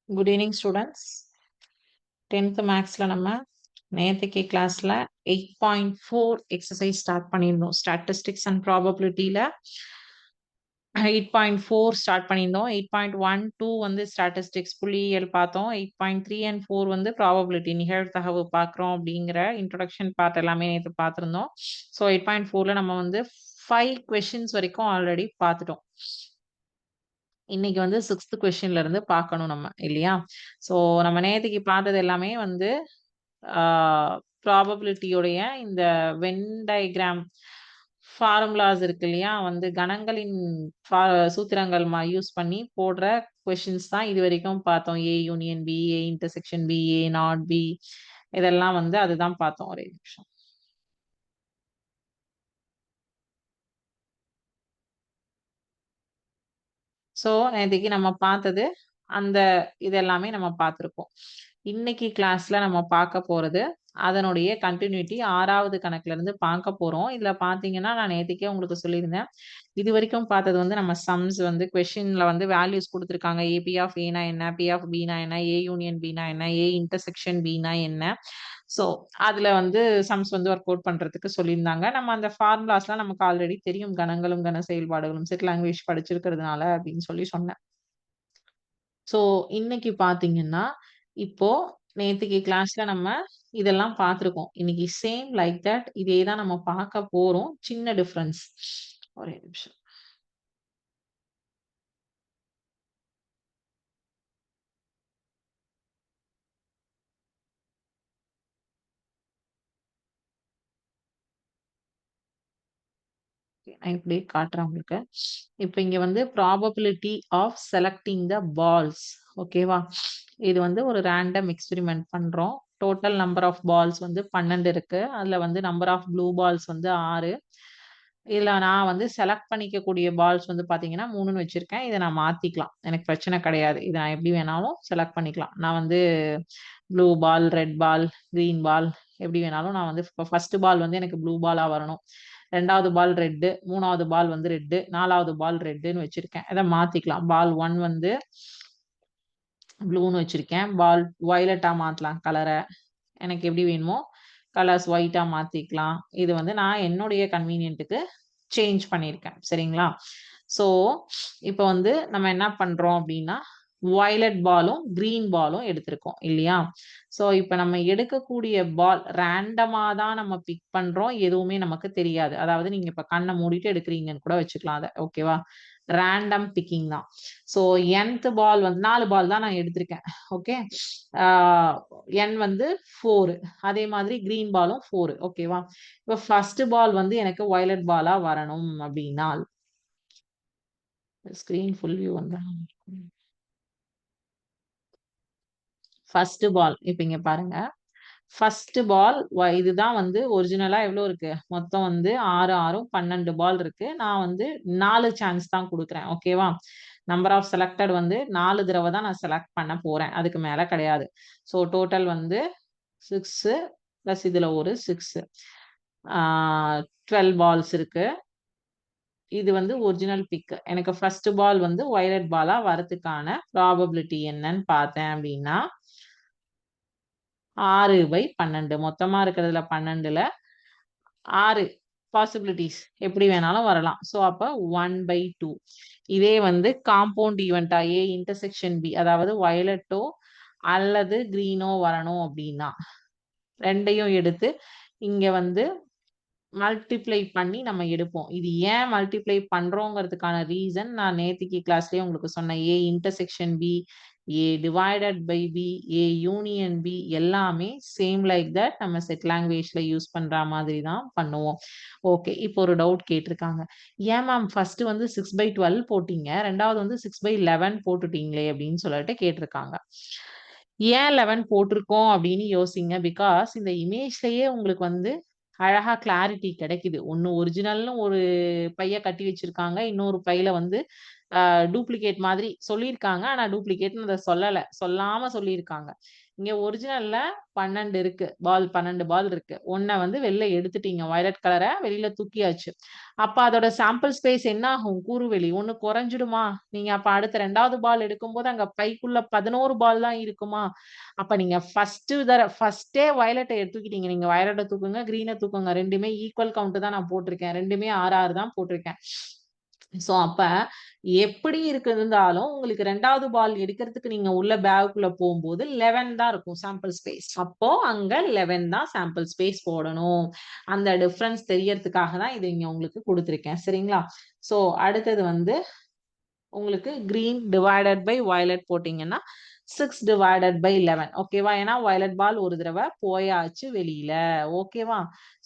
Good evening students. 10th மேக்ஸ்ல நம்ம நேற்றுக்கு கிளாஸ்ல 8.4 எக்ஸசைஸ் ஸ்டார்ட் பண்ணியிருந்தோம். ஸ்டாட்டிஸ்டிக்ஸ் அண்ட் ப்ராபபிலிட்டியில 8.4 ஸ்டார்ட் பண்ணியிருந்தோம். 8.12 வந்து ஸ்டாட்டிஸ்டிக்ஸ் புள்ளியியல் பார்த்தோம். 8.3 அண்ட் 4 வந்து ப்ராபபிலிட்டி நிகழ்தகவு பார்க்குறோம் அப்படிங்கிற இன்ட்ரொடக்ஷன் பார்ட் எல்லாமே நேற்று பார்த்துருந்தோம். ஸோ 8.4ல நம்ம வந்து 5 கொஷின்ஸ் வரைக்கும் ஆல்ரெடி பார்த்துட்டோம். இன்னைக்கு வந்து 6th கொஸ்டின்ல இருந்து பார்க்கணும் நம்ம இல்லையா? ஸோ நம்ம நேத்திக்கு பார்த்தது எல்லாமே வந்து ப்ராபபிலிட்டியோடைய இந்த வென் டயக்ராம் ஃபார்முலாஸ் இருக்கு இல்லையா? வந்து கணங்களின் சூத்திரங்கள் யூஸ் பண்ணி போடுற கொஷின்ஸ் தான் இது வரைக்கும் பார்த்தோம். A union B, A intersection B, A not B, இதெல்லாம் வந்து அதுதான் பார்த்தோம். ஒரே நிமிஷம். ஸோ நேத்திக்கு நம்ம பார்த்தது அந்த இதெல்லாமே நம்ம பார்த்துருக்கோம். இன்னைக்கு கிளாஸ்ல நம்ம பார்க்க போறது அதனுடைய கண்டினியூட்டி 6வது கணக்குல இருந்து பார்க்க போறோம். இதுல பார்த்தீங்கன்னா நான் நேத்திக்கே உங்களுக்கு சொல்லியிருந்தேன். இது வரைக்கும் பார்த்தது வந்து நம்ம சம்ஸ் வந்து கொஸ்டின்ல வந்து வேல்யூஸ் குடுத்துருக்காங்க. ஏபி ஆஃப் ஏனா என்ன? பி ஆஃப் பினா என்ன? ஏ யூனியன் பினா என்ன? ஏ இன்டர்செக்ஷன் பினா என்ன? ஸோ அதுல வந்து சம்ஸ் வந்து ஒர்க் அவுட் பண்றதுக்கு சொல்லியிருந்தாங்க. நம்ம அந்த ஃபார்முலாஸ்லாம் நமக்கு ஆல்ரெடி தெரியும். கணங்களும், கன செயல்பாடுகளும் செட் லாங்குவேஜ் படிச்சிருக்கிறதுனால அப்படின்னு சொல்லி சொன்னேன். ஸோ இன்னைக்கு பார்த்தீங்கன்னா, இப்போ நேத்துக்கு கிளாஸ்ல நம்ம இதெல்லாம் பார்த்துருக்கோம். இன்னைக்கு சேம் லைக் தட் இதே தான் நம்ம பார்க்க போறோம். சின்ன டிஃபரன்ஸ். ஒரே நிமிஷம். நான் இப்படியே காட்டுறேன் உங்களுக்கு. இப்ப இங்க வந்து probability of selecting the balls. ஓகேவா? இது வந்து ஒரு ரேண்டம் எக்ஸ்பெரிமென்ட் பண்றோம். டோட்டல் நம்பர் ஆஃப் பால்ஸ் வந்து 12 இருக்கு. அதுல வந்து நம்பர் ஆஃப் ப்ளூ பால்ஸ் வந்து 6. இதுல நான் வந்து செலக்ட் பண்ணிக்கக்கூடிய பால்ஸ் வந்து பாத்தீங்கன்னா 3ன்னு வச்சிருக்கேன். இத நான் மாத்திக்கலாம். எனக்கு பிரச்சனை கிடையாது. இத நான் எப்படி வேணாலும் செலக்ட் பண்ணிக்கலாம். நான் வந்து blue ball, red ball, green ball எப்படி வேணாலும் நான் வந்து ஃபர்ஸ்ட் பால் வந்து எனக்கு ப்ளூ பாலா வரணும். 2வது பால் ரெட்டு, 3வது பால் வந்து ரெட்டு, 4வது பால் ரெட்டுன்னு வச்சிருக்கேன். இத மாத்திக்கலாம். பால் 1 வந்து ப்ளூன்னு வச்சிருக்கேன். பால் வயலட்டா மாத்தலாம் கலர. எனக்கு எப்படி வேணுமோ கலர்ஸ் ஒயிட்டா மாத்திக்கலாம். இது வந்து நான் என்னுடைய கன்வீனியன்ட்டுக்கு சேஞ்ச் பண்ணியிருக்கேன். சரிங்களா? ஸோ இப்ப வந்து நம்ம என்ன பண்றோம் அப்படின்னா, வயலட் பாலும், கிரீன் பாலும் எடுத்திருக்கோம் இல்லையா? ஸோ இப்ப நம்ம எடுக்கக்கூடிய பால் ரேண்டமா தான் நம்ம பிக் பண்றோம். எதுவுமே நமக்கு தெரியாது. அதாவது நீங்க இப்ப கண்ண மூடிட்டு எடுக்கிறீங்கன்னு கூட வச்சுக்கலாம் அத. ஓகேவா? ரேண்டம் பிக்கிங் தான். ஸோ nth பால் வந்து 4 பால் தான் நான் எடுத்திருக்கேன். ஓகே. ஆ n வந்து 4. அதே மாதிரி கிரீன் பாலும் 4. ஓகேவா? இப்ப ஃபர்ஸ்ட் பால் வந்து எனக்கு வயலட் பாலா வரணும் அப்படின்னால், ஸ்கிரீன் ஃபுல் வியூ வந்தா ஃபர்ஸ்ட் பால் இப்ப இங்க பாருங்க. ஃபர்ஸ்ட் பால் இதுதான் வந்து ஒரிஜினலா எவ்வளோ இருக்கு? மொத்தம் வந்து 6 6ம் 12 பால் இருக்கு. நான் வந்து 4 சான்ஸ் தான் குடுக்குறேன். ஓகேவா? நம்பர் ஆஃப் செலக்டட் வந்து 4 தடவ தான் நான் செலக்ட் பண்ண போறேன். அதுக்கு மேல கிடையாது. ஸோ டோட்டல் வந்து 6 பிளஸ் இதுல ஒரு 6. ஆ 12 பால்ஸ் இருக்கு. இது வந்து ஒரிஜினல் பிக். எனக்கு ஃபர்ஸ்ட் பால் வந்து வயலட் பாலா வரதுக்கான ப்ராபபிலிட்டி என்னன்னு பார்த்தேன் அப்படின்னா, 6/12 மொத்தமா இருக்கிறதுல 12ல 6 பாசிபிலிட்டீஸ் எப்படி வேணாலும் வரலாம். ஸோ அப்ப 1/2. இதே வந்து காம்பவுண்ட் ஈவென்ட்டா ஏ இன்டர்செக்ஷன் பி அதாவது வயலட்டோ அல்லது கிரீனோ வரணும் அப்படின்னா, 2யும் எடுத்து இங்க வந்து மல்டிப்ளை பண்ணி நம்ம எடுப்போம். இது ஏன் மல்டிப்ளை பண்றோங்கிறதுக்கான ரீசன் நான் நேத்திக்கு கிளாஸ்லயே உங்களுக்கு சொன்னேன். A intersection B, A divided by B, A union B எல்லாமே சேம் லைக் தட் நம்ம செட் லாங்குவேஜ்ல யூஸ் பண்ற மாதிரி தான் பண்ணுவோம். ஓகே. இப்போ ஒரு டவுட் கேட்டிருக்காங்க. ஏன் மேம் ஃபர்ஸ்ட் வந்து 6/12 போட்டீங்க. 2வது வந்து 6/11 போட்டுட்டீங்களே அப்படின்னு சொல்லிட்டு கேட்டிருக்காங்க. ஏன் 11 போட்டிருக்கோம் அப்படின்னு யோசிங்க. பிகாஸ் இந்த இமேஜ்லயே உங்களுக்கு வந்து அழகா கிளாரிட்டி கிடைக்குது. ஒண்ணு ஒரிஜினல்னு ஒரு பைய கட்டி வச்சிருக்காங்க. இன்னொரு பையில வந்து டூப்ளிகேட் மாதிரி சொல்லியிருக்காங்க. ஆனா டூப்ளிகேட்ன்னு அத சொல்லல. சொல்லாம சொல்லியிருக்காங்க. இங்க ஒரிஜினல்ல 12 இருக்கு. 12 பால் இருக்கு. 1 வந்து வெளில எடுத்துட்டீங்க. வயலட் கலர வெளில தூக்கியாச்சு. அப்ப அதோட சாம்பிள் ஸ்பேஸ் என்ன ஆகும்? கூறுவெளி 1 குறைஞ்சிடுமா? நீங்க அப்ப அடுத்த 2வது பால் எடுக்கும்போது அங்க பைக்குள்ள 11 பால் தான் இருக்குமா? அப்ப நீங்க ஃபர்ஸ்ட்டே வயலட்ட தூக்கிட்டீங்க. நீங்க வயலட்ட தூக்குங்க, கிரீன தூக்குங்க. 2மே ஈக்குவல் கவுண்ட் தான் நான் போட்டிருக்கேன். 2மே 6, 6 தான் போட்டிருக்கேன். சோ அப்ப எப்படி இருந்தாலும் உங்களுக்கு 2வது பால் எடுக்கிறதுக்கு நீங்க உள்ள பேக்குள்ள போகும்போது 11 தான் இருக்கும் சாம்பிள் ஸ்பேஸ். அப்போ அங்க 11 தான் சாம்பிள் ஸ்பேஸ் போடணும். அந்த டிஃபரன்ஸ் தெரியறதுக்காக தான் இது இங்க உங்களுக்கு குடுத்திருக்கேன். சரிங்களா? சோ அடுத்தது வந்து உங்களுக்கு கிரீன் டிவைடட் பை வயலட் போட்டீங்கன்னா 6 டிவைடட் பை 11. ஓகேவா? ஏன்னா வயலட் பால் ஒரு தடவை போயாச்சு வெளியில. ஓகேவா?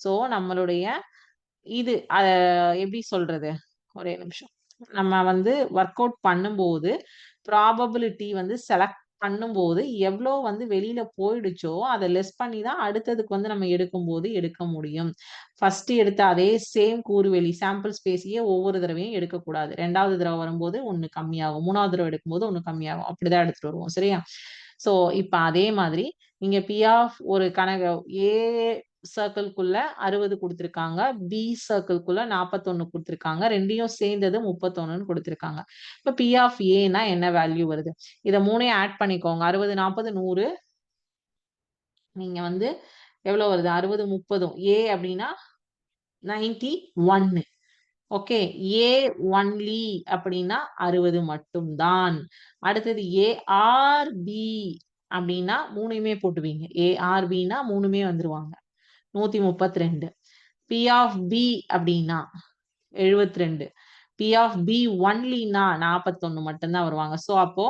சோ நம்மளுடைய இது எப்படி சொல்றது? ஒரே நிமிஷம். நம்ம வந்து வொர்க் அவுட் பண்ணும்போது, ப்ராபபிலிட்டி வந்து செலக்ட் பண்ணும்போது, எவ்ளோ வந்து வெளியில போயிடுச்சோ, அத லெஸ் பண்ணி தான் அடுத்ததுக்கு வந்து நம்ம எடுக்கும்போது எடுக்க முடியும். ஃபர்ஸ்ட் எடுத்த அதே சேம் கூறுவெளி சாம்பிள் ஸ்பேஸையே ஒவ்வொரு தடவையும் எடுக்கக்கூடாது. 2வது தடவ வரும்போது 1 கம்மியாகும். 3வது தடவ எடுக்கும்போது 1 கம்மியாகும். அப்படிதான் எடுத்துட்டு வருவோம். சரியா? ஸோ, இப்ப அதே மாதிரி நீங்க பி ஆஃப் ஒரு ஏ சர்க்கிள்குள்ள 60 குடுத்திருக்காங்க. பி சர்க்கிள்குள்ள 41 குடுத்திருக்காங்க. 2யும் சேர்ந்தது 31ன்னு குடுத்திருக்காங்க. இப்ப பி ஆஃப் ஏன்னா என்ன வேல்யூ வருது? இத 3யும் ஆட் பண்ணிக்கோங்க. 60, 40, 100 நீங்க வந்து எவ்வளோ வருது? 60, 30ம். ஏ அப்படின்னா 91. ஓகே. ஏ ஒன்லி அப்படின்னா 60 மட்டும் தான். அடுத்தது ஏஆர்பி அப்படின்னா 3யுமே போட்டுவீங்க. ஏஆர்பின்னா 3மே வந்துருவாங்க. 132. பி ஆஃப் பி அப்படின்னா 72. பி ஆஃப் பி ஒன்லினா 41 மட்டும் தான் வருவாங்க. சோ அப்போ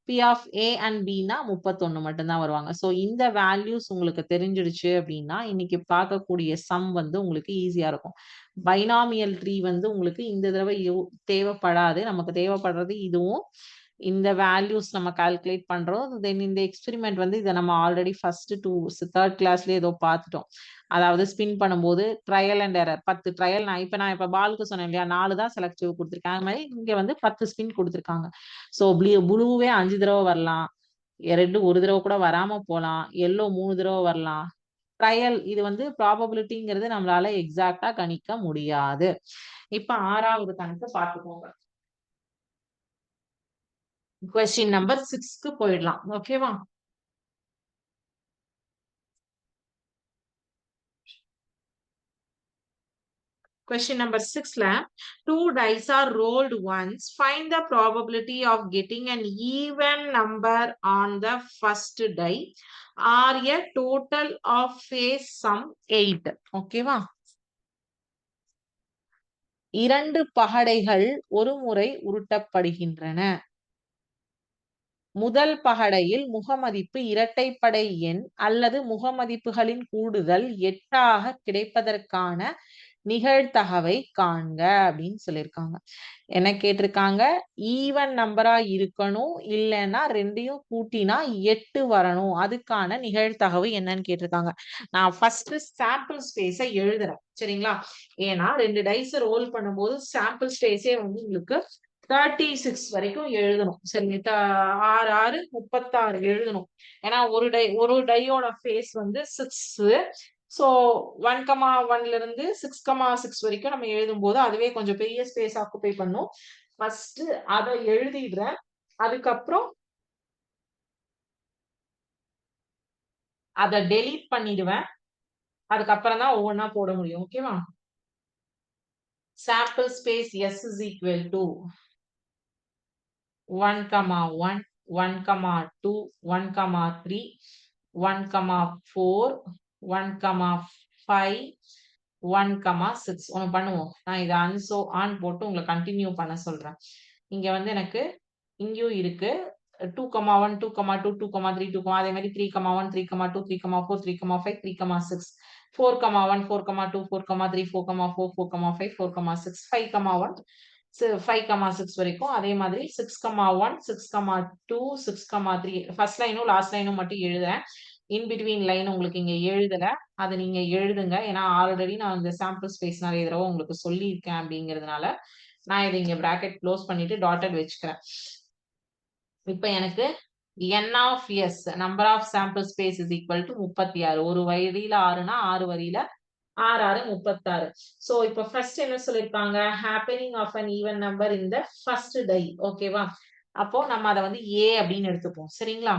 பி ஆஃப் ஏ அண்ட் பினா 31 மட்டும் தான் வருவாங்க. சோ இந்த வேல்யூஸ் உங்களுக்கு தெரிஞ்சிடுச்சு அப்படின்னா, இன்னைக்கு பார்க்கக்கூடிய சம் வந்து உங்களுக்கு ஈஸியா இருக்கும். பைனாமியல் ட்ரீ வந்து உங்களுக்கு இந்த தடவை தேவைப்படாது. நமக்கு தேவைப்படுறது இதுவும். இந்த வேல்யூஸ் நம்ம கால்குலேட் பண்றோம். தென் இந்த எக்ஸ்பெரிமெண்ட் வந்து இத நம்ம ஆல்ரெடி ஃபர்ஸ்ட் 3rd கிளாஸ்லயே ஏதோ பார்த்துட்டோம். அதாவது ஸ்பின் பண்ணும்போது ட்ரையல் அண்ட் எரர் 10 ட்ரையல் நான் இப்ப பாலுக்கு சொன்னேன் இல்லையா? 4 தான் செலக்டிவ் குடுத்துருக்கேன். அது மாரி இங்க வந்து 10 ஸ்பின் குடுத்துருக்காங்க. சோ ப்ளூவே 5 தடவ வரலாம். ரெட் ஒரு தடவ கூட வராம போலாம். எல்லோ 3 தடவ வரலாம். ட்ரையல் இது வந்து ப்ராபபிலிட்டிங்கிறது நம்மளால எக்ஸாக்ட்டா கணிக்க முடியாது. இப்ப 6வது கணக்கு பார்த்துக்கோங்க. கொஸ்டின் நம்பர் 6க்கு போயிடலாம். ஓகேவா? Question number 6ல 2 dice are rolled once. Find the probability of getting an even number on the first die or a total of face sum 8. ஓகேவா? 2 பகடைகள் ஒரு முறை உருட்டப்படுகின்றன. முதல் பகடையில் முகமதிப்பு இரட்டைப்படை எண் அல்லது முகமதிப்புகளின் கூடுதல் 8ஆக கிடைப்பதற்கான நிகழ்தகவை காண்க அப்படின்னு சொல்லியிருக்காங்க. என்ன கேட்டிருக்காங்க? ஈவன் நம்பரா இருக்கணும். இல்லைன்னா 2யும் கூட்டினா 8 வரணும். அதுக்கான நிகழ்தகவு என்னன்னு கேட்டிருக்காங்க. நான் ஃபர்ஸ்ட் சாம்பிள் ஸ்பேஸை எழுதுறேன். சரிங்களா? ஏன்னா 2 டைஸ் ரோல் பண்ணும்போது சாம்பிள் ஸ்பேஸே வந்து உங்களுக்கு 36 வரைக்கும் எழுதணும். சரி 6, 6, 36 எழுதணும். ஏன்னா ஒரு டையோட ஃபேஸ் வந்து 6. சோ 1,1ல இருந்து 6,6 வரைக்கும் நம்ம எழுதும்போது அதுவே கொஞ்சம் பெரிய ஸ்பேஸ் ஆக்குபை பண்ணும். ஃபர்ஸ்ட் அத எழுதிடுறேன். அதுக்கப்புறம் அத டெலீட் பண்ணிடுவேன். அதுக்கப்புறம் தான் ஒவ்வொன்னா போட முடியும். ஓகேவா? Sample space S is equal to 1,1, 1,2, 1,3, 1,4, 1,5, 1,6 ஒண்ணு பண்ணுவோம். நான் இத ஆன் போட்டு உங்கள கன்டின்யூ பண்ண சொல்றேன். இங்க வந்து எனக்கு இங்கேயும் இருக்கு. 2,1, 2,2, 2,3, 2, அதே மாரி 3,1, 3,2, 3,4, 3,5, 3,6, 4,1, 4,2, 4,3, 4,4, 4,5, 4,6, 5,1, 5,6 வரைக்கும். அதே மாதிரி 6,1, 6,2, 6,3 ஃபர்ஸ்ட் லைனும் லாஸ்ட் லைனும் மட்டும் எழுதுறேன். இன் பிட்வீன் லைன் உங்களுக்கு இங்க எழுதல. அத நீங்க எழுதுங்க. ஏன்னா ஆல்ரெடி நான் இந்த சாம்பிள் ஸ்பேஸ் நெறைய தடவ உங்களுக்கு சொல்லியிருக்கேன் அப்படிங்கிறதுனால, நான் இத இங்க பிராக்கெட் க்ளோஸ் பண்ணிட்டு டாட்டட் வச்சுக்கிறேன். இப்ப எனக்கு n of s number of sample space is equal to 36. ஒரு வரியில 6னா 6 வரியில 6 6 36. சோ இப்போ ஃபர்ஸ்ட் என்ன சொல்லிருக்காங்க, happening of an even number in the first die. ஓகேவா? அப்போ நம்ம அத வந்து a அப்படின்னு எடுத்துப்போம். சரிங்களா?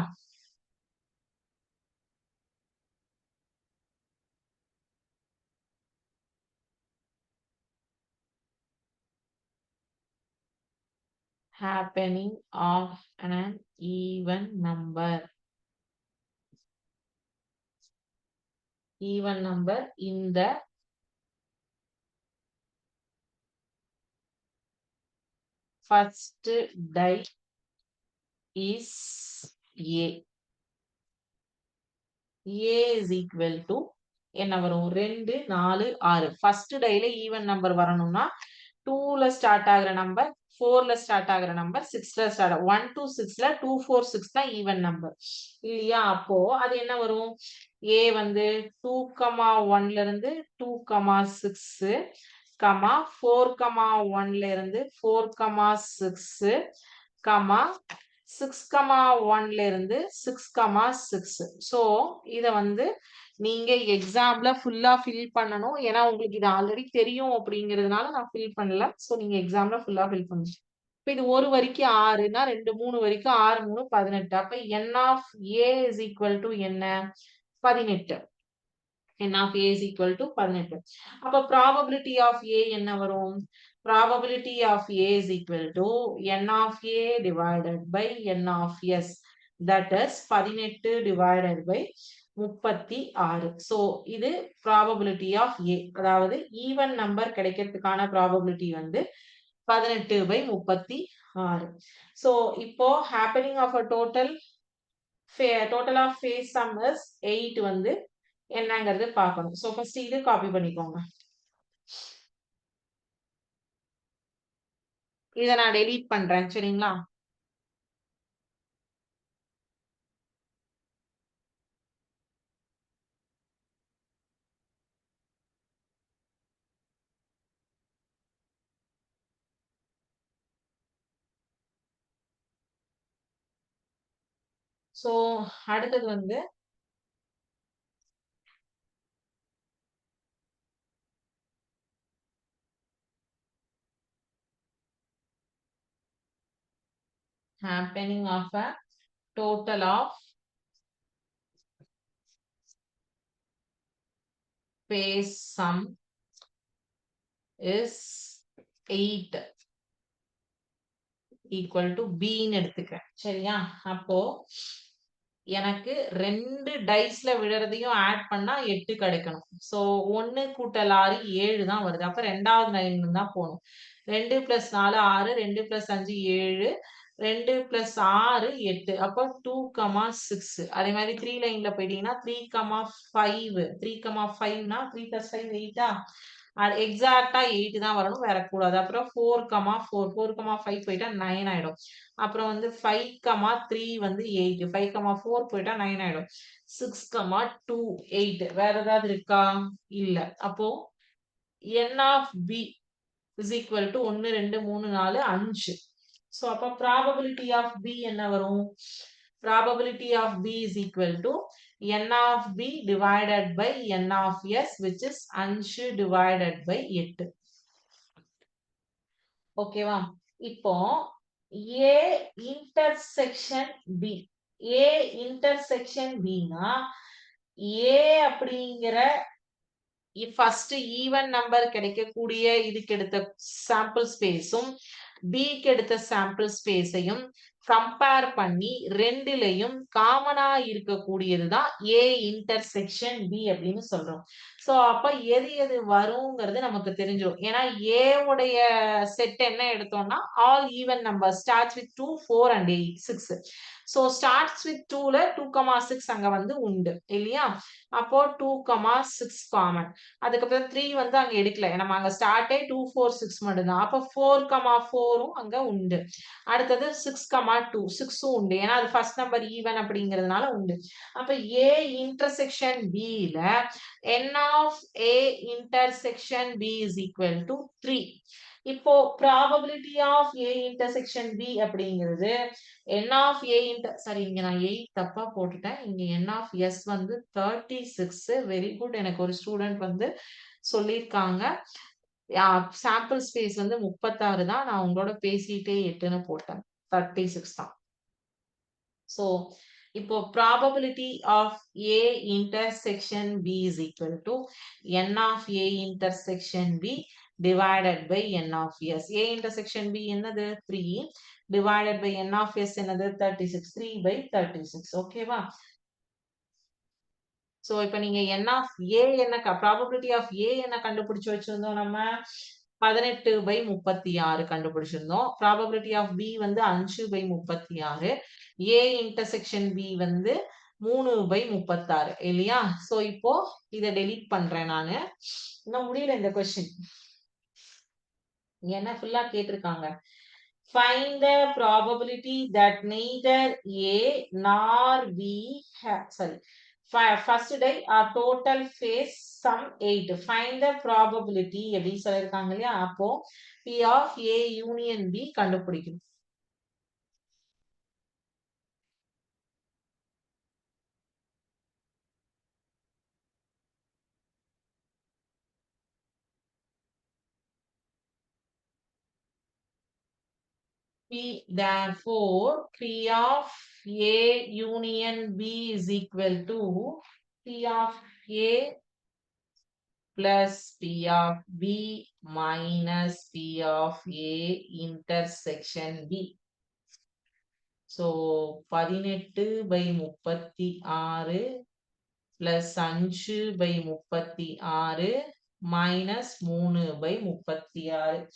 Happening of an even number. Even number in the first die is a. a is equal to என்ன வரும், 2 4 6. ஃபர்ஸ்ட் டைல ஈவன் நம்பர் வரணும்னா 2ல ஸ்டார்ட் ஆகுற நம்பர், 4ல ஸ்டார்ட் ஆகுற நம்பர், 6ல ஸ்டார்ட் 1 to 6ல 2 4 6 தான் ஈவன் நம்பர் இல்லையா? அப்போ அது என்ன வரும், a வந்து 2,1ல இருந்து 2,6 4,1ல இருந்து 4,6 6,1ல இருந்து 6,6. சோ இத வந்து நீங்க எக்ஸாம்ல ஃபுல்லா ஃபில் பண்ணணும். ஏன்னா உங்களுக்கு இது ஆல்ரெடி தெரியும் அப்படிங்கிறதுனால நான் ஃபில் பண்ணல. சோ நீங்க எக்ஸாம்ல ஃபுல்லா ஃபில் பண்ணணும். இப்ப இது ஒரு வரிக்கு 6னா 2 3 வரிக்கு 6 3 18. அப்ப n of a is equal to என்ன, 18. n of a is equal to 18. அப்ப probability of a என்ன வரும், probability of a is equal to n of a divided by n of s, that is 18 divided by 36. so இது probability of a, அதாவது even number கிடைக்கிறதுக்கான probability வந்து 18/36. so இப்போ happening of a total of phase sum is 8 வந்து என்னங்கிறது பார்க்கணும். So first இது copy பண்ணிக்கோங்க. இத நான் டெலீட் பண்றேன். சரிங்களா? சோ அடுத்தது வந்து happening of a total of phase sum is 8 equal to b ன்னு எடுத்துக்கிறேன். சரியா? அப்போ எனக்கு 2 டைஸ்ல விழுறதையும் ஆட் பண்ணா 8 கிடைக்கணும். சோ 1 கூட்டல் 6 7 தான் வருது. அப்ப 2வது லைன்ல தான் போணும். 2 + 4 6, 2 + 5 7, 2 + 6 8. அப்போ 2,6. அதே மாதிரி 3 லைன்ல போயிட்டீங்கன்னா 3,5. 3,5னா 3 + 5 8ஆ? எக்ஸாக்ட்டா 8 தான் வரணும், வேற கூடாது. அப்புறம் 4,4 4,5 போயிட்டா 9 ஆயிடும். அப்புறம் வந்து 5,3 வந்து 8, 5,4 போயிட்டா 9 ஆயிடும். 6,2 8. வேற ஏதாவது இருக்கா? இல்ல. அப்போ n of b is equal to 1 2 3 4 5. So அப்ப probability of b என்ன வரும்? probability of b is equal to n of b divided by n of s, which is 5 divided by 8. ஓகேவா? இப்போ a intersection b, a intersection b னா a அப்படிங்கிற first even number கிடைக்கக்கூடிய இதுக்கு எடுத்த sample ஸ்பேஸும் பிக்கு எடுத்த சாம்பிள் ஸ்பேஸையும் கம்பேர் பண்ணி ரெண்டுலயும் காமனா இருக்கக்கூடியதுதான் ஏ இன்டர்செக்ஷன் பி அப்படின்னு சொல்றோம். சோ அப்ப எது எது வருங்கிறது நமக்கு தெரிஞ்சிடும். ஏன்னா ஏ உடைய செட் என்ன எடுத்தோம்னா all even number starts with 2 4 and 8 6. So starts with 2ல 2,6 அங்க வந்து உண்டு இல்லையா? அப்போ 2,6 காமன். அதுக்கப்புறம் 3 வந்து அங்க எடுக்கல. நம்ம அங்க ஸ்டார்ட்டே 2 4 6 மட்டும்தான். அப்ப 4,4ம் அங்க உண்டு. அடுத்தது 6,2 6ம் உண்டு. ஏன்னா அது ஃபர்ஸ்ட் நம்பர் ஈவன் அப்படிங்கிறதுனால உண்டு. அப்ப A intersection B ல n of A intersection B is equal to 3. இப்போ probability of A intersection B அப்படிங்கிறது என் ஆஃப் ஏ சாரி, இங்க நான் தப்பா போட்டுட்டேன். இங்க என் ஆஃப் எஸ் வந்து 36. Very good. எனக்கு ஒரு ஸ்டூடெண்ட் வந்து சொல்லியிருக்காங்க. சாம்பிள் ஸ்பேஸ் வந்து 36 தான். நான் உங்களோட பேசிட்டே 8ன்னு போட்டேன். 36 தான். So, இப்போ probability of A intersection B is equal to N of A intersection B divided by N of S. A intersection B என்னது 3 divided by N of S என்னது 36. 3 by 36. ஓகேவா? So, இப்ப நீங்க N of A என்ன probability of A என்ன கண்டுபிடிச்சு வச்சிருந்தோம் நம்ம 18/36 கண்டுபிடிச்சிருந்தோம். ப்ராபபிலிட்டி ஆஃப் B வந்து 5/36. A இன்டர்செக்ஷன் B வந்து 3/36 இல்லையா? சோ இப்போ இத டெலீட் பண்றேன் நானு. இன்னும் முடியல இந்த கொஸ்டின். என்ன ஃபுல்லா கேட்டிருக்காங்க. Find the probability that neither A nor B sorry. First day total face sum 8. Find the probability எப்படி சொல்லிருக்காங்க இல்லையா? அப்போ P of A union B கண்டுபிடிக்கணும். P, therefore, P of A union B is equal to P of A plus P of B minus P of A intersection B. So, 18/36 plus 5/36 minus 3/36.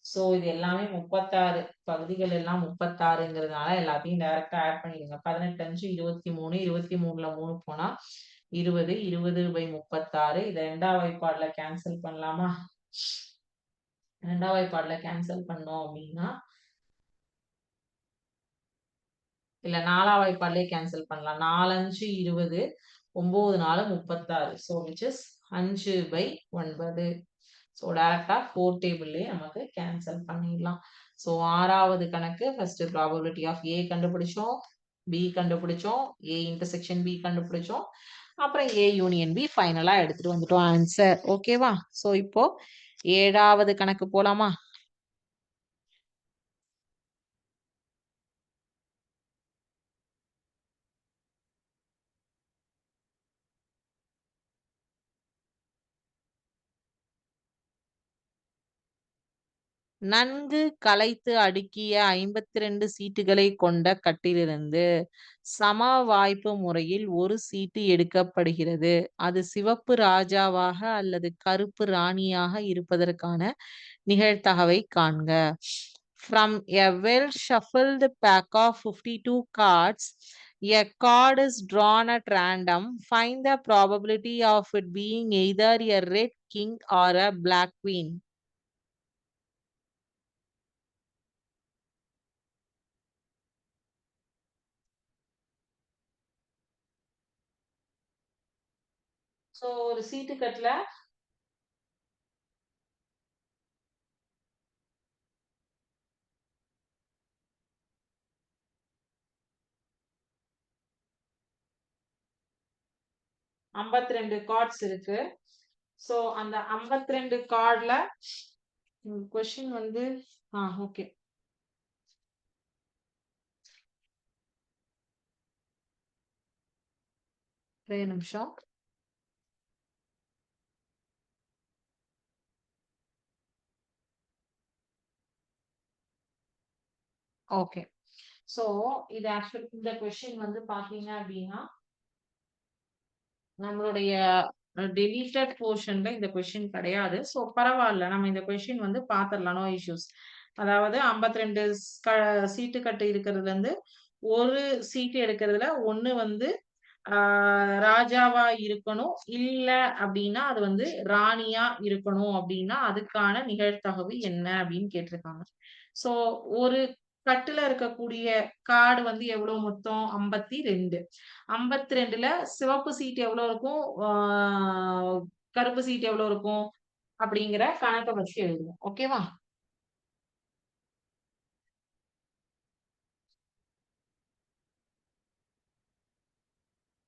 So இது எல்லாமே 36 பகுதிகள் எல்லாம் 36ங்கிறதுனால எல்லாத்தையும் டைரக்டா add பண்ணிடுங்க. 18 5 23, 23ல 3 போனா 20, 20/36. இதை இரண்டாம் வாய்ப்பாடுல கேன்சல் பண்ணலாமா? இரண்டாம் வாய்ப்பாடுல கேன்சல் பண்ணோம் அப்படின்னா, இல்ல நாலாம் வாய்ப்பாடுலயே கேன்சல் பண்ணலாம். 4 5 20, 9 4 36. So which is 5/9. ஸோ டைரக்டா 4 டேபிள்லயே நமக்கு கேன்சல் பண்ணிடலாம். ஸோ ஆறாவது கணக்கு ஃபர்ஸ்ட் ப்ராபபிலிட்டி ஆஃப் ஏ கண்டுபிடிச்சோம், பி கண்டுபிடிச்சோம், ஏ இன்டர்செக்ஷன் பி கண்டுபிடிச்சோம், அப்புறம் ஏ யூனியன் பி ஃபைனலா எடுத்துட்டு வந்துட்டோம் ஆன்சர். ஓகேவா? ஸோ இப்போ ஏழாவது கணக்கு போலாமா? நன்கு களைத்து அடுக்கிய 52 சீட்டுகளை கொண்ட கட்டிலிருந்து சம வாய்ப்பு முறையில் ஒரு சீட்டு எடுக்கப்படுகிறது. அது சிவப்பு ராஜாவாக அல்லது கருப்பு ராணியாக இருப்பதற்கான நிகழ்தகவை காண்க. From a well shuffled pack of 52 cards, a card is drawn at random. Find the probability of it being either a red king or a black queen. So ஒரு சீட்டு கட்டுல 52 கார்ட்ஸ் இருக்கு. ஸோ அந்த 52 கார்ட்ல கொஸ்டின் வந்து okay, ஒரே நிமிஷம். Okay, so இது actually இந்த question வந்து பாத்தீங்க அப்படின்னா நம்மளுடைய டெலீட்டட் போர்ஷன்ல இந்த கொஸ்டின் கிடையாது. ஸோ பரவாயில்ல, நம்ம இந்த கொஸ்டின் வந்து பாத்திரலாம், நோ இஷ்யூஸ். அதாவது 52 சீட்டு கட்டு இருக்கிறதுல இருந்து ஒரு சீட்டு எடுக்கிறதுல ஒண்ணு வந்து ராஜாவா இருக்கணும், இல்ல அப்படின்னா அது வந்து ராணியா இருக்கணும் அப்படின்னா அதுக்கான நிகழ்தகவு என்ன அப்படின்னு கேட்டிருக்காங்க. சோ ஒரு கட்டுல இருக்கக்கூடிய கார்டு வந்து எவ்வளவு மொத்தம் 52. 52ல சிவப்பு சீட் எவ்வளவு இருக்கும், கருப்பு சீட் எவ்வளவு இருக்கும் அப்படிங்கிற கணக்கை வச்சு எழுதுவோம். ஓகேவா?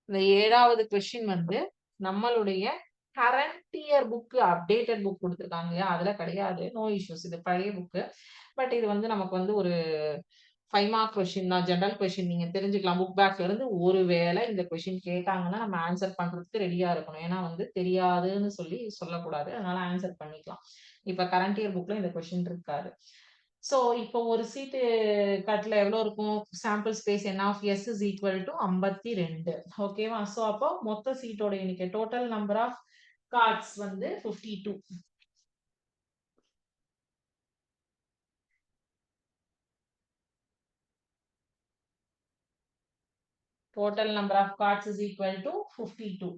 இந்த 7வது கொஸ்டின் வந்து நம்மளுடைய current year book updated book கொடுத்துருக்காங்க இல்லையா? அதுல கிடையாது. No issues. இது பழைய புக்கு. பட் இது வந்து நமக்கு வந்து ஒரு 5 மார்க் கொஸ்டின் தான். ஜெனரல் கொஸ்டின் நீங்க தெரிஞ்சுக்கலாம். புக் பேக்ல இருந்து ஒரு வேளை இந்த கொஸ்டின் கேட்டாங்கன்னா, நம்ம ஆன்சர் பண்றதுக்கு ரெடியா இருக்கணும். ஏன்னா வந்து தெரியாதுன்னு சொல்லி சொல்லக்கூடாது. அதனால ஆன்சர் பண்ணிக்கலாம். இப்ப கரண்ட் இயர் புக்ல இந்த கொஸ்டின் இருக்காது. ஸோ இப்போ ஒரு சீட்டு கட்ல எவ்வளோ இருக்கும்? Sample space n of S is equal to 52. ஓகேவா? ஸோ அப்போ மொத்த சீட்டோட எண்ணிக்கை டோட்டல் நம்பர் ஆஃப் கார்ட்ஸ் வந்து 52. Total number of cards is equal to 52.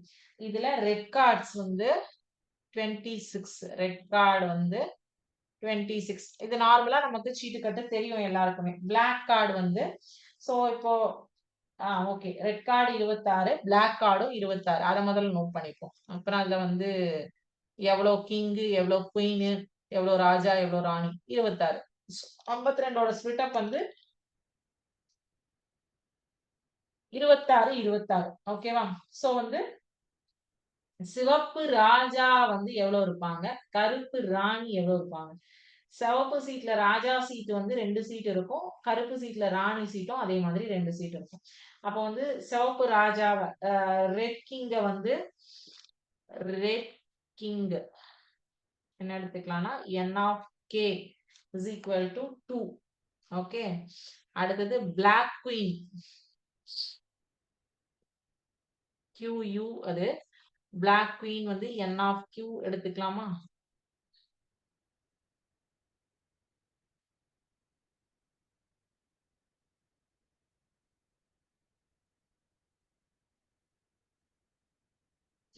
இதுல ரெட் கார்ட்ஸ் வந்து 26. ரெட் கார்டு வந்து 26. இது நார்மலா நமக்கு சீட்டு கட்டு தெரியும் எல்லாருக்குமே. பிளாக் கார்டு வந்து ஸோ இப்போ ஓகே. ரெட் கார்டு 26, பிளாக் கார்டும் 26. அத முதல்ல நோட் பண்ணிப்போம். அப்புறம் அதுல வந்து எவ்வளோ கிங்கு, எவ்வளோ குயினு, எவ்வளோ ராஜா, எவ்வளோ ராணி 26. 52ஓட ஸ்பிளிட் அப் வந்து 26, 26. ஓகேவா? சோ வந்து சிவப்பு ராஜா வந்து எவ்வளவு இருப்பாங்க? கருப்பு ராணி எவ்வளவு இருப்பாங்க? சிவப்பு சீட்ல ராஜா சீட் வந்து 2 சீட் இருக்கும். கருப்பு சீட்ல ராணி சீட்டும் அதே மாதிரி 2 சீட் இருக்கும். அப்ப வந்து சிவப்பு ராஜாவ ரெட் கிங்க வந்து ரெட் கிங் என்ன எடுத்துக்கலாம்னா n of k is equal to 2. Okay. அடுத்தது பிளாக் குயின் QU அது பிளாக் குயின் வந்து n of q எடுத்துக்கலாமா?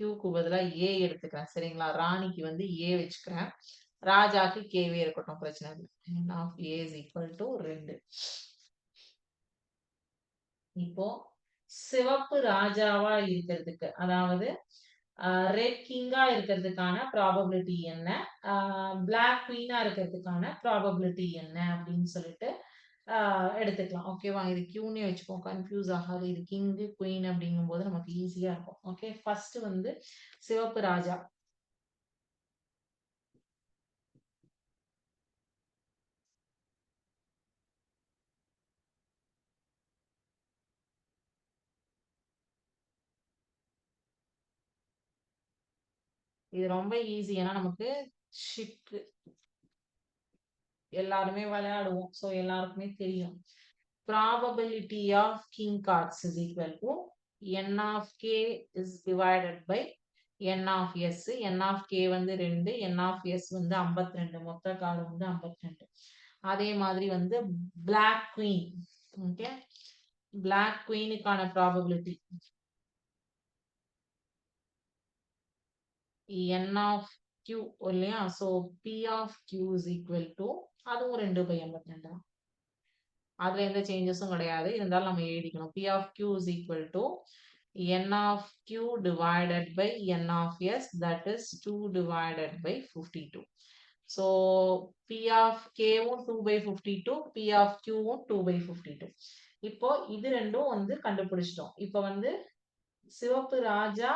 க்கு பதிலா A எடுத்துக்கிறேன். சரிங்களா? ராணிக்கு வந்து A வச்சுக்கிறேன். ராஜாக்கு கேவே இருக்கட்டும். பிரச்சனை இல்லை. n of A is equal to 2. இப்போ சிவப்பு ராஜாவா இருக்கிறதுக்கு அதாவது ரெட் கிங்கா இருக்கிறதுக்கான ப்ராபபிலிட்டி என்ன? பிளாக் குயினா இருக்கிறதுக்கான ப்ராபபிலிட்டி என்ன அப்படின்னு சொல்லிட்டு எடுத்துக்கலாம். ஓகேவா? இது கியூனே வச்சுப்போம். கன்ஃபியூஸ் ஆகாது. இது கிங்கு, குயின் அப்படிங்கும்போது நமக்கு ஈஸியா இருக்கும். ஓகே. ஃபர்ஸ்ட் வந்து சிவப்பு ராஜா. இது ரொம்ப ஈஸி. ஏன்னா நமக்கு ஷிப் எல்லாருமே விளையாடுவோம். ஸோ எல்லாருக்குமே தெரியும். Probability of king cards is equal to n of k is divided by n of s. n of k வந்து 2, n of s வந்து 52. மொத்த கார்டு வந்து 52. அதே மாதிரி வந்து black queen. ஓகே. black queenக்கான ப்ராபபிலிட்டி n of q இல்லையா? So p of q is equal to அதுவும் 2/52 தான். அதுல எந்த சேஞ்சஸும் கிடையாது. இருந்தாலும் நம்ம எழுதிக்கணும். P of Q is equal to n of Q divided by n of S, that is 2 divided by 52. So P of K வும் 2/52, P of Q வும் 2/52. இப்போ இது ரெண்டும் வந்து கண்டுபிடிச்சிட்டோம். இப்போ வந்து சிவப்பு ராஜா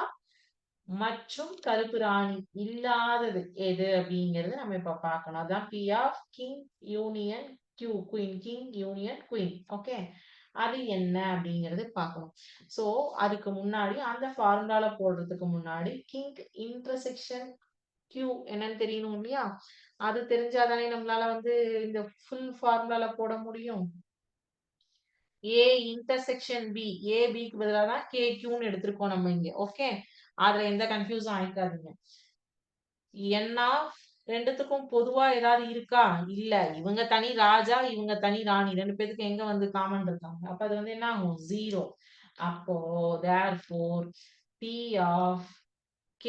மற்றும் கருப்பு ராணி இல்லாதது எது அப்படிங்கறது நம்ம இப்ப பார்க்கணும். அதான் P of King Union Q, Queen, King Union Queen. Okay. அது என்ன அப்படிங்கறது பார்க்கணும். சோ அதுக்கு முன்னாடி அந்த ஃபார்முலால போடுறதுக்கு முன்னாடி கிங் இன்டர்செக்ஷன் Q என்னன்னு தெரியணும் இல்லையா? அது தெரிஞ்சாதானே நம்மளால வந்து இந்த ஃபுல் ஃபார்முலால போட முடியும். A இன்டர்செக்ஷன் B, A Bக்கு பதிலா தான் K Qன்னு எடுத்திருக்கோம் நம்ம இங்க. ஓகே. அதுல எந்த கன்ஃபியூஸும் ஆயிக்காதீங்க. n ஆஃப் ரெண்டுத்துக்கும் பொதுவா ஏதாவது இருக்கா? இல்ல. இவங்க தனி ராஜா, இவங்க தனி ராணி. 2 பேத்துக்கு எங்க வந்து காமன் இருக்காங்க? அப்ப அது வந்து என்ன ஆகும்? 0. அப்போ therefore P of K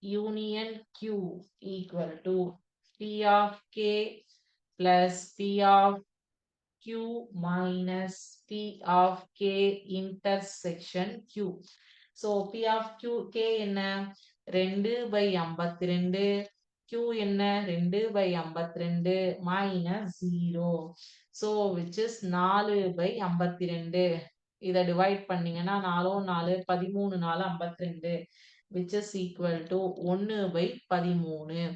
union Q equal to P of K plus P of Q minus P of K intersection Q. So P of Q, K என்ன? 2/52. Q என்ன? 2/52 minus 0. So which is 4/52. இதை divide பண்ணீங்கன்னா 4 4 13 4 52 which is equal to 1/13.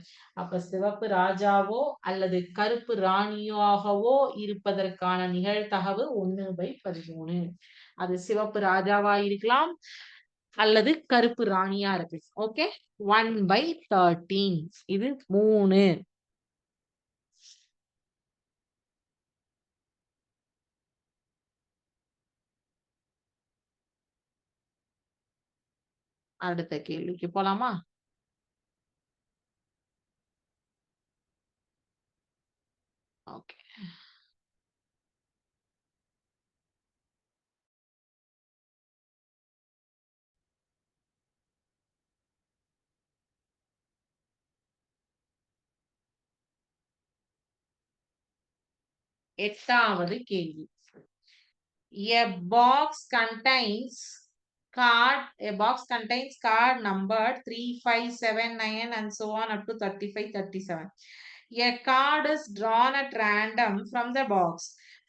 அப்ப சிவப்பு ராஜாவோ அல்லது கருப்பு ராணியாகவோ இருப்பதற்கான நிகழ்தகவு 1/13. அது சிவப்பு ராஜாவா இருக்கலாம் அல்லது கருப்பு ராணியா இருக்கு. ஓகே, 1/13 இது 3. அடுத்த கேள்விக்கு போலாமா? ஓகே, எட்டாவது கேள்வி. A box contains card numbered 3, 5, 7, 9 and so on up to 35, 37. A card is drawn at random from the box.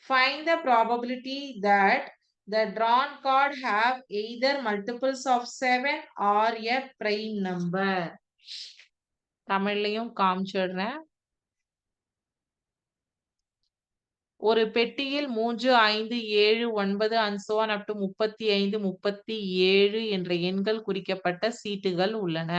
Find the probability that the drawn card have either multiples of 7 or a prime number. தமிழ்லையும் காமிச்சிடுறேன். ஒரு பெட்டியில் 3, 5, 7, 9 and so on up to 35, 37 என்ற எண்கள் குறிக்கப்பட்ட சீட்டுகள் உள்ளன.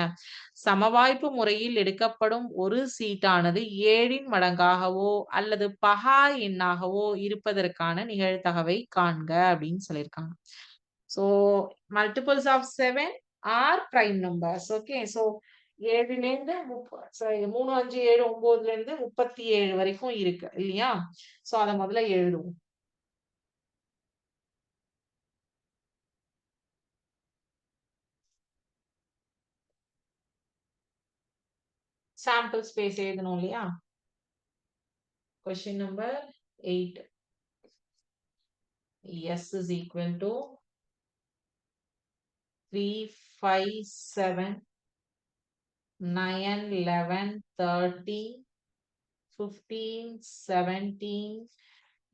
சமவாய்ப்பு முறையில் எடுக்கப்படும் ஒரு சீட்டானது 7 மடங்காகவோ அல்லது பகா எண்ணாகவோ இருப்பதற்கான நிகழ்தகவை காண்க அப்படின்னு சொல்லியிருக்காங்க. So multiples of 7 are prime numbers. Okay, so 7லேருந்து 3, 5, 7, 9லேருந்து 37 வரைக்கும் இருக்கு இல்லையா? சோ அத முதல்ல எழுதுவோம். சாம்பிள் ஸ்பேஸ் எழுதணும் இல்லையா? Question number 8. S is equal to 3, 5, 7, 9, 11, 30, 15, 17,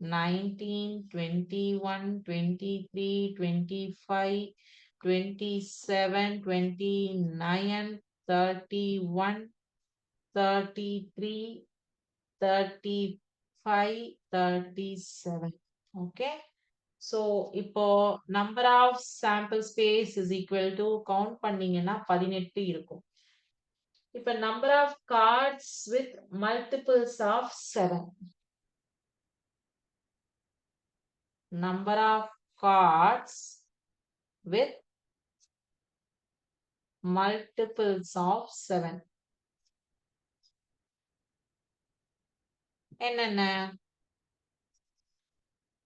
19, 21, 23, 25, 27, 29, 31, 33, 35, 37. Okay. So இப்போ number of sample space is equal to count பண்ணீங்கன்னா 18 இருக்கும். இப்ப number of cards with multiples of 7. Number of cards with multiples of 7. என்னென்ன?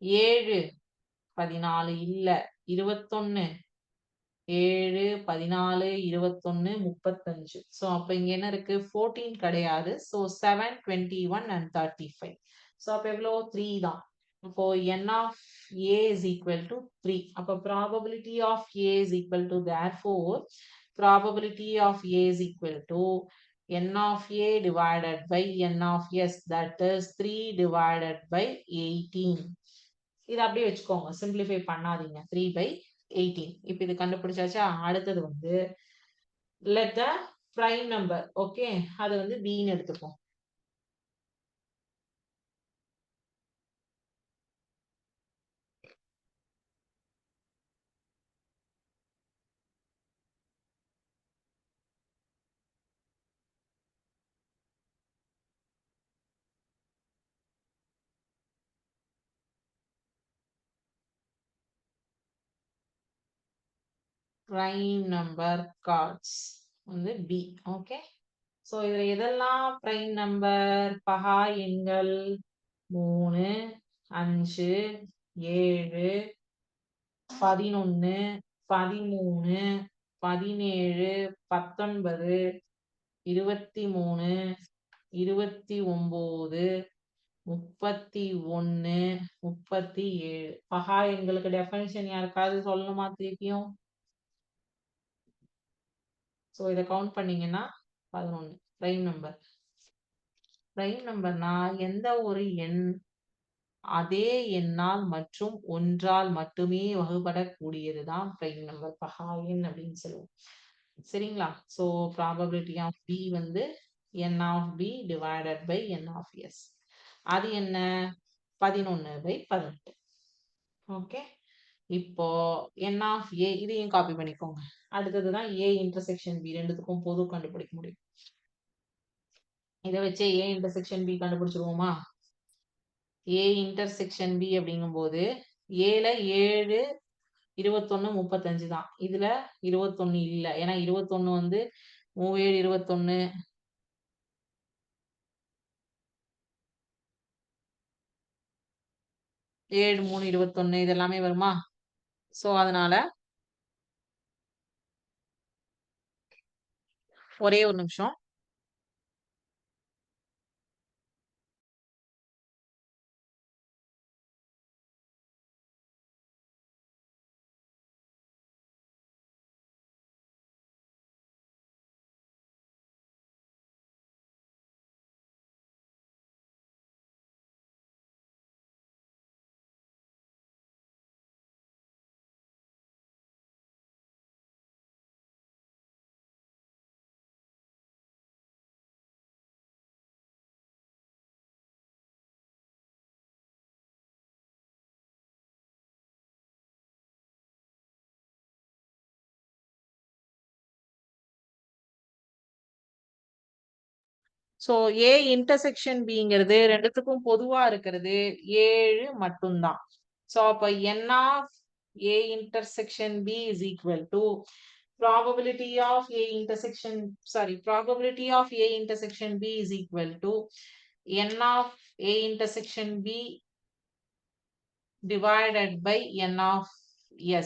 7, 14 இல்ல, 21, 7, 14, 21, 35. So அப்ப இங்க என்ன இருக்கு? 14 கிடையாது. So 7, 21 and 35. So அப்ப எவ்வளோ? 3 தான். அப்போ n of a is equal to 3. அப்ப probability of a is equal to, therefore probability of a is equal to n of a divided by n of s, that is 3 divided by 18. இது அப்படியே வச்சுக்கோங்க, simplify பண்ணாதீங்க. 3/18. இப்ப இது கண்டுபிடிச்சாச்சா? அடுத்தது வந்து let the prime number, okay, அது வந்து b ன்னு எடுத்துப்போம். prime number cards வந்து b. ஓகே, சோ இதுல எதெல்லாம் prime number? பகா எண்கள் 3, 5, 7, 11, 13, 17, 19, 23, 29, 31, 37. பகா எண்களுக்கு டெஃபினிஷன் யாருக்காவது சொல்லணுமா திருப்பியும்? சோ இதை கவுண்ட் பண்ணீங்கன்னா 11 பிரைம் நம்பர். பிரைம் நம்பர்னா எந்த ஒரு எண் அதே எண்ணால் மற்றும் ஒன்றால் மட்டுமே வகுபடக்கூடியதுதான் பிரைம் நம்பர், பகா எண் அப்படின்னு சொல்லுவோம். சரிங்களா? ஸோ ப்ராபபிலிட்டி ஆஃப் பி வந்து n of b divided by n of s. அது என்ன? 11/18. ஓகே. இப்போ n of a இதையும் காப்பி பண்ணிக்கோங்க. அடுத்ததுதான் a intersection b, ரெண்டுத்துக்கும் பொது கண்டுபிடிக்க முடியும். இதை வச்சே a intersection b கண்டுபிடிச்சிருவோமா? a intersection b அப்படிங்கும்போது ஏல 7 21 35 தான். இதுல 21 இல்ல. ஏன்னா 21 வந்து 7 21 7 3 21 இது எல்லாமே வருமா? சோ அதனால ஒரே ஒரு நிமிஷம். சோ A இன்டர்செக்ஷன் Bங்கிறது ரெண்டுத்துக்கும் பொதுவா இருக்கிறது 7 மட்டும்தான். சோ அப்ப n of A intersection B is equal to probability of A intersection, probability of A intersection B is equal to n of A intersection B divided by n of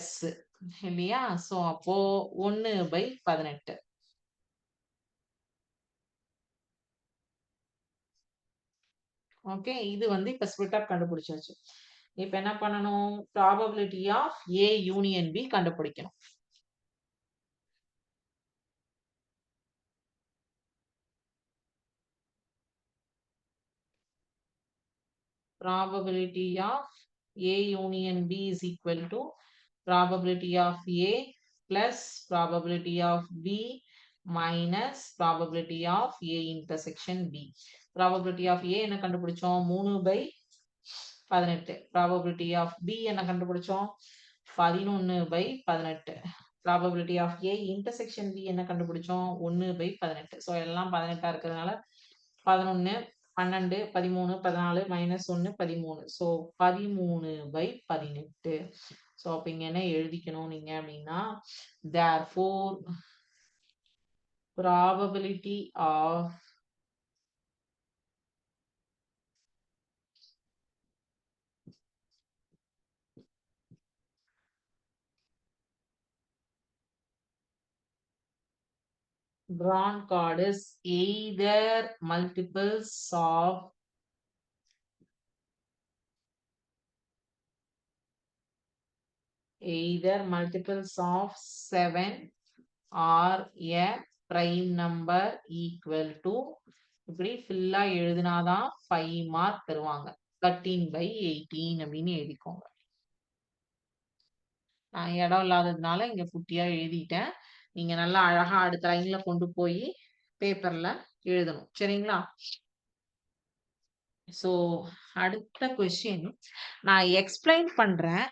S இல்லையா? So அப்போ 1/18. Okay, இது வந்து இப்ப split அப் கண்டுபிடிச்சாச்சு. இப்ப என்ன பண்ணணும்? Probability of A union B கண்டுபிடிக்கணும். Probability of A union B is equal to probability of A plus probability of B minus probability of A intersection B. Probability of A என்ன கண்டுபிடிச்சோம்? 3/18. Probability of B என்ன கண்டுபிடிச்சோம்? 11/18. Probability of A intersection B என்ன கண்டுபிடிச்சோம்? 1/18. So எல்லாம் 18 இருக்கிறதுனால 11 12 13 14 minus 1 13. So 13/18. So அப்ப இங்க என்ன எழுதிக்கணும் நீங்க அப்படின்னா, therefore probability of drawn card is either multiples of 7 or a prime number equal to, இப்படி ஃபுல்லா எழுதினாதான் 5 மார்க் தருவாங்க. 13/18 அப்படின்னு எழுதிக்கோங்க. நான் இடம் இல்லாததுனால இங்க குட்டியா எழுதிட்டேன். நீங்க நல்லா அழகா அடுத்த லைன்ல கொண்டு போய் பேப்பர்ல எழுதணும். சரிங்களா? சோ அடுத்த கொஸ்டின் நான் எக்ஸ்பிளைன் பண்றேன்.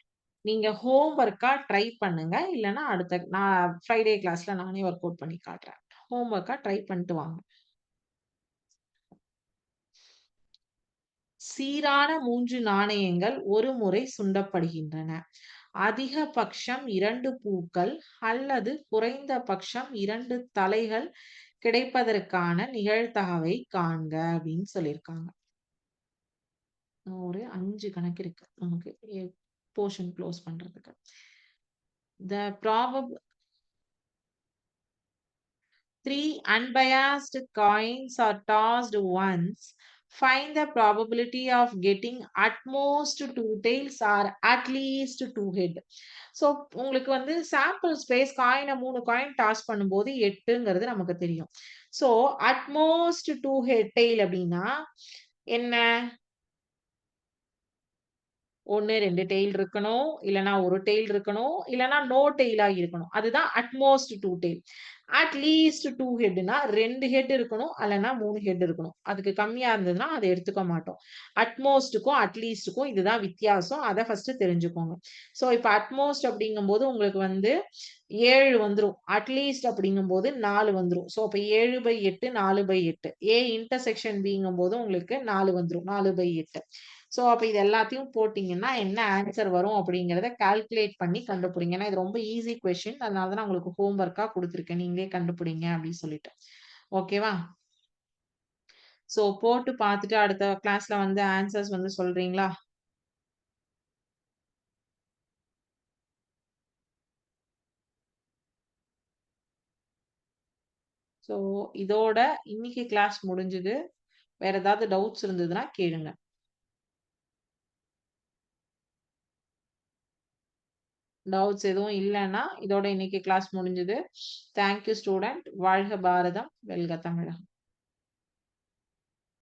நீங்க ஹோம் ஒர்க்கா ட்ரை பண்ணுங்க. இல்லைன்னா அடுத்த நான் ஃப்ரைடே கிளாஸ்ல நானே ஒர்க் அவுட் பண்ணி காட்டுறேன். ஹோம் ஒர்க்கா ட்ரை பண்ணிட்டு வாங்க. சீரான 3 நாணயங்கள் ஒரு முறை சுண்டப்படுகின்றன. அதிகபட்சம் 2 பூக்கள் அல்லது குறைந்தபட்சம் 2 தலைகள் கிடைப்பதற்கான நிகழ்தகவை காண்க அப்படின்னு சொல்லியிருக்காங்க. ஒரு 5 கணக்கு இருக்கு நமக்கு போர்ஷன் க்ளோஸ் பண்றதுக்கு. The probable 3 unbiased coins are tossed once. Find the probability of getting at most 2 tails or at least 2 head. So உங்களுக்கு வந்து சாம்பிள் ஸ்பேஸ் காயினை 3 காயின் டாஸ் பண்ணும்போது 8ங்கிறது நமக்கு தெரியும். ஸோ அட்மோஸ்ட் 2 ஹெட் டெய்ல் அப்படின்னா என்ன? ஒண்ணு 2 டெயில் இருக்கணும். இல்லன்னா 1 டெயில் இருக்கணும். இல்லன்னா நோ டெயிலா இருக்கணும். அதுதான் அட்மோஸ்ட் 2 டெயில். அட்லீஸ்ட் 2 ஹெட்னா 2 ஹெட் இருக்கணும். அல்லன்னா 3 ஹெட் இருக்கணும். அதுக்கு கம்மியா இருந்ததுன்னா அத எடுத்துக்க மாட்டோம். அட்மோஸ்ட்க்கும், அட்லீஸ்ட்க்கும் இதுதான் வித்தியாசம். அத ஃபர்ஸ்ட் தெரிஞ்சுக்கோங்க. ஸோ இப்ப அட்மோஸ்ட் அப்படிங்கும்போது உங்களுக்கு வந்து 7 வந்துரும். அட்லீஸ்ட் அப்படிங்கும்போது 4 வந்துரும். ஸோ அப்ப 7/8 4/8. ஏ இன்டர்செக்ஷன் பிங்கும்போது உங்களுக்கு 4 வந்துரும். 4/8. ஸோ அப்ப இது எல்லாத்தையும் போட்டீங்கன்னா, என்ன ஆன்சர் வரும் அப்படிங்கிறத கால்குலேட் பண்ணி கண்டுபிடிங்க. ஏன்னா இது ரொம்ப ஈஸி கொஸ்டின். அதனால தான் நான் உங்களுக்கு ஹோம் ஒர்க்கா குடுத்துருக்கேன். நீங்களே கண்டுபிடிங்க அப்படின்னு சொல்லிட்டு. ஓகேவா? ஸோ போட்டு பார்த்துட்டு அடுத்த கிளாஸ்ல வந்து ஆன்சர்ஸ் வந்து சொல்றீங்களா? ஸோ இதோட இன்னைக்கு கிளாஸ் முடிஞ்சுது. வேற ஏதாவது டவுட்ஸ் இருந்ததுன்னா கேளுங்க. டவுட்ஸ் எதுவும் இல்லன்னா, இதோட இன்னைக்கு கிளாஸ் முடிஞ்சுது. Thank you student. வாழ்க பாரதம்! வெல்க தமிழகம்!